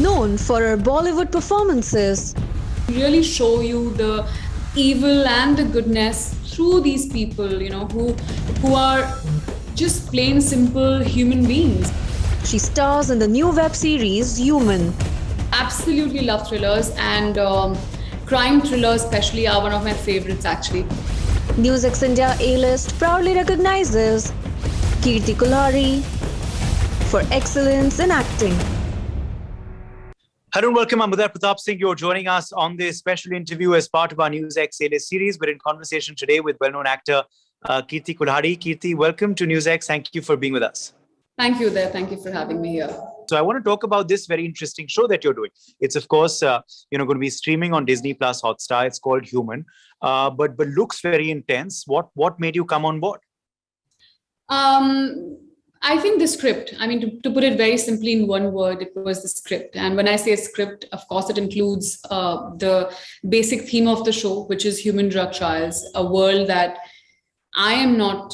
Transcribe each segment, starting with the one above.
known for her Bollywood performances. Really show you the evil and the goodness through these people, who are just plain simple human beings. She stars in the new web series Human. Absolutely love thrillers, and crime thrillers especially are one of my favorites actually. NewsX India A-list proudly recognizes Kirti Kulhari for excellence in acting. Hello and welcome. I'm Uday Pratap Singh. You're joining us on this special interview as part of our NewsX A-list series. We're in conversation today with well-known actor Kirti Kulhari. Kirti, welcome to NewsX. Thank you for being with us. Thank you, Uday. Thank you for having me here. So I want to talk about this very interesting show that you're doing. It's of course, going to be streaming on Disney Plus Hotstar. It's called Human, but looks very intense. What made you come on board? I think the script. I mean, to put it very simply in one word, it was the script. And when I say script, of course, it includes the basic theme of the show, which is human drug trials, a world that I am not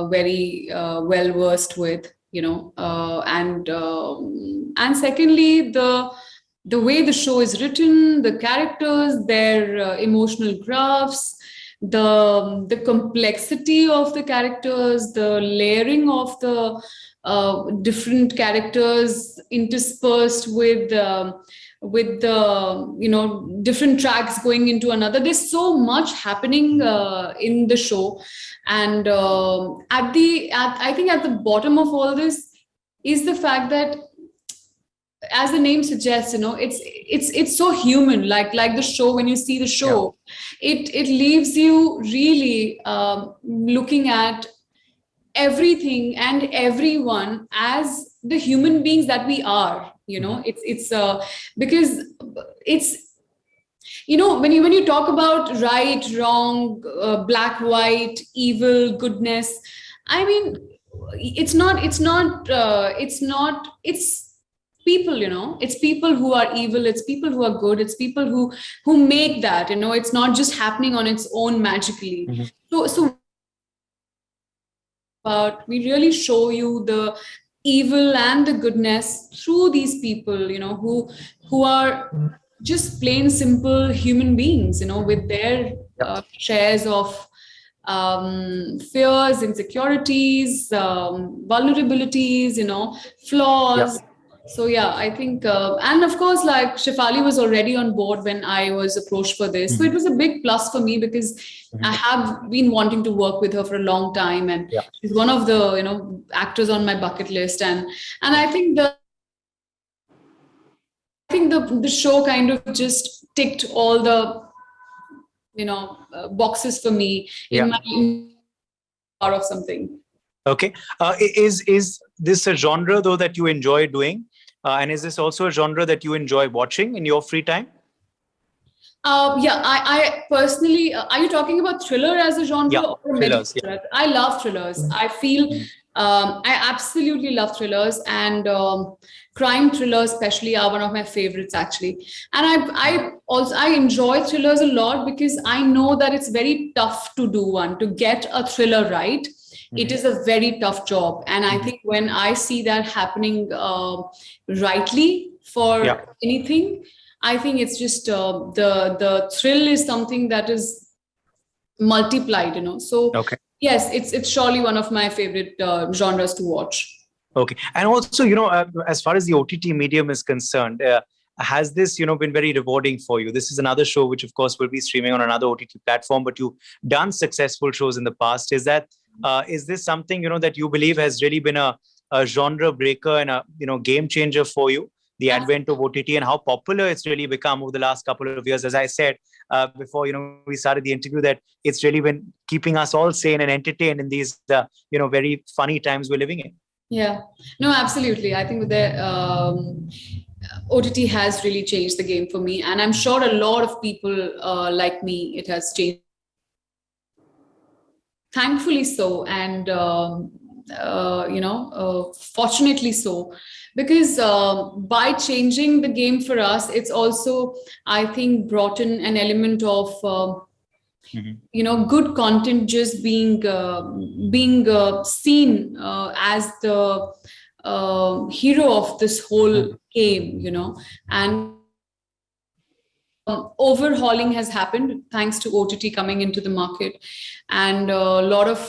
very well versed with. And secondly, the way the show is written, the characters, their emotional graphs, the complexity of the characters, the layering of the different characters interspersed with the different tracks going into another. There's so much happening in the show, and I think at the bottom of all this is the fact that, as the name suggests, it's so human, like the show. When you see the show, it leaves you really looking at everything and everyone as the human beings that we are. It's because it's when you talk about right, wrong, black, white, evil, goodness, I mean, it's people. It's people who are evil, it's people who are good, it's people who make that. It's not just happening on its own magically. So but we really show you the evil and the goodness through these people, who are just plain simple human beings, with their shares of fears, insecurities, vulnerabilities, flaws. So I think, and of course, like Shefali was already on board when I was approached for this. So it was a big plus for me because I have been wanting to work with her for a long time, and she's one of the actors on my bucket list. And I think the show kind of just ticked all the boxes for me in my part of something. Okay, is this a genre though that you enjoy doing, and is this also a genre that you enjoy watching in your free time? I personally, are you talking about thriller as a genre? Yeah, or thrillers. I love thrillers. I feel I absolutely love thrillers, and crime thrillers especially are one of my favorites actually. And I enjoy thrillers a lot because I know that it's very tough to do one, to get a thriller right. It is a very tough job, and I think when I see that happening rightly for anything, I think it's just the thrill is something that is multiplied. So yes, it's surely one of my favorite genres to watch. Okay, and also as far as the OTT medium is concerned, has this been very rewarding for you? This is another show which of course will be streaming on another OTT platform, but you've done successful shows in the past. Is this something that you believe has really been a genre breaker and a game changer for you, the advent of OTT, and how popular it's really become over the last couple of years? As I said before we started the interview, that it's really been keeping us all sane and entertained in these very funny times we're living in. Yeah, no, absolutely. I think the OTT has really changed the game for me, and I'm sure a lot of people like me, it has changed. Thankfully so, and fortunately so, because by changing the game for us, it's also, I think, brought in an element of good content just being seen as the hero of this whole game, you know, and overhauling has happened thanks to OTT coming into the market, and a lot of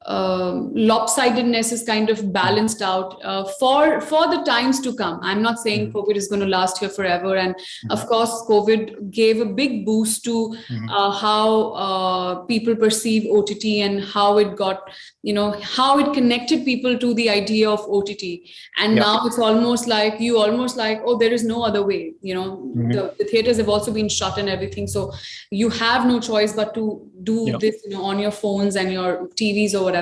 lopsidedness is kind of balanced out for the times to come. I'm not saying COVID is going to last here forever, and of course, COVID gave a big boost to how people perceive OTT and how it got, you know, how it connected people to the idea of OTT. And now it's almost like oh, there is no other way. You know, the theaters have also been shut and everything, so you have no choice but to do this, you know, on your phones and your TVs or whatever.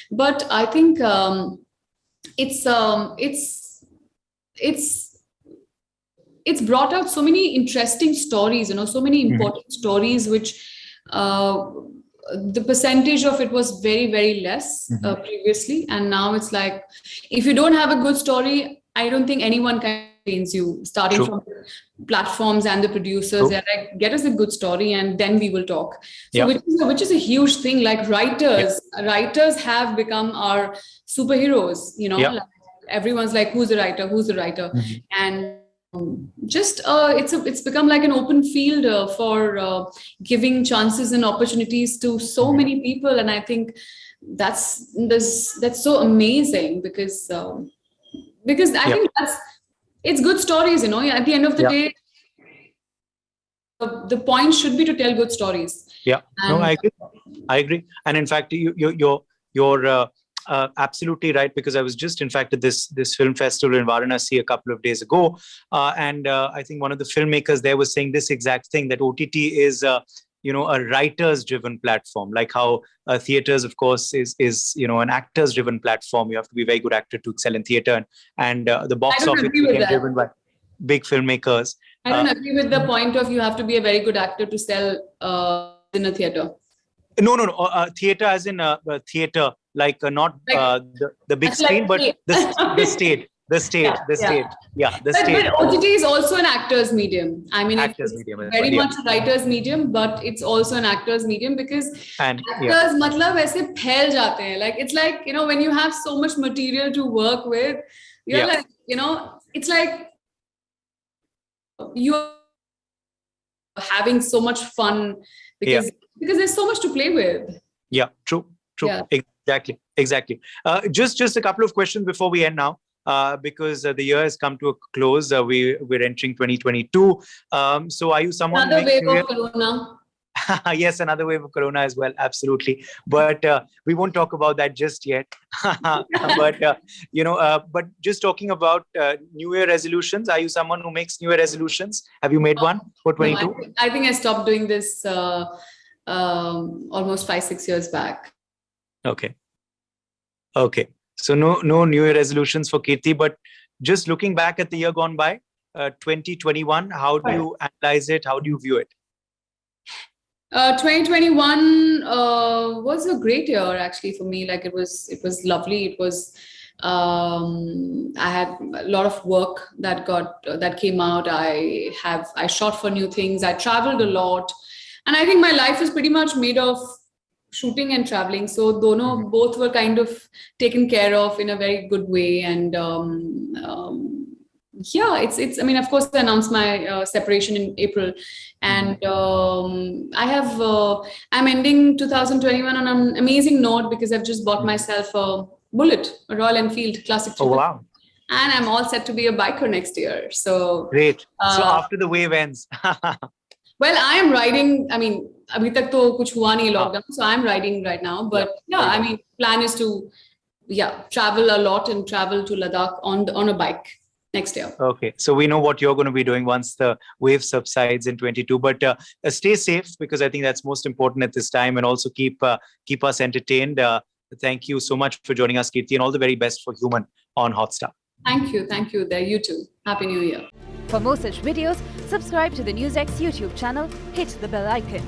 But I think it's brought out so many interesting stories, you know, so many important stories, which the percentage of it was very, very less previously, and now it's like, if you don't have a good story, I don't think anyone can change you, starting from the platforms and the producers. They're like, get us a good story and then we will talk. So which is a huge thing. Like writers have become our superheroes, you know. Like everyone's like, who's a writer? And just it's become like an open field for giving chances and opportunities to so many people. And I think that's so amazing, because I think it's good stories, you know. At the end of the day, the point should be to tell good stories. No, I agree. And in fact, you're absolutely right, because I was just, in fact, at this film festival in Varanasi a couple of days ago, and I think one of the filmmakers there was saying this exact thing, that OTT is you know, a writers driven platform, like how theaters, of course, is you know, an actors driven platform. You have to be a very good actor to excel in theater, and the box office is driven by big filmmakers. I don't agree with the point of you have to be a very good actor to sell in a theater. No. Theater as in theater, like not the big screen, but the stage. The stage. But OTT is also an actor's medium. I mean, actor's it's medium, very much a writer's medium, but it's also an actor's medium, because actors matlab aise phail jate hain. Like, it's like, you know, when you have so much material to work with, you're like, you know, it's like you're having so much fun because there's so much to play with. Yeah, true. Yeah. Exactly. Just a couple of questions before we end now. Because the year has come to a close. We're entering 2022. So are you someone... Another wave of Corona. Yes, another wave of Corona as well. Absolutely. But we won't talk about that just yet. But, you know, but just talking about New Year resolutions, are you someone who makes New Year resolutions? Have you made one for 22? No, I think I stopped doing this almost 5-6 years back. Okay. So no New Year resolutions for Kirti, but just looking back at the year gone by, 2021, how do you analyze it? How do you view it? 2021 was a great year actually for me. Like, it was lovely. It was I had a lot of work that came out. I shot for new things. I traveled a lot, and I think my life is pretty much made of shooting and traveling, so both were kind of taken care of in a very good way. And it's I mean, of course, I announced my separation in April, and I'm ending 2021 on an amazing note, because I've just bought myself a Bullet, a Royal Enfield Classic. Oh wow. And I'm all set to be a biker next year. So great. So after the wave ends. Well, I am riding. I mean, abhi tak to kuch hua nahi lockdown, so I'm riding right now. But I mean, plan is to travel a lot and travel to Ladakh on a bike next year. Okay, so we know what you're going to be doing once the wave subsides in 22. But stay safe, because I think that's most important at this time, and also keep us entertained. Thank you so much for joining us, Kirti, and all the very best for Human on Hotstar. Thank you. There, you too. Happy New Year. For more such videos, subscribe to the NewsX YouTube channel, hit the bell icon.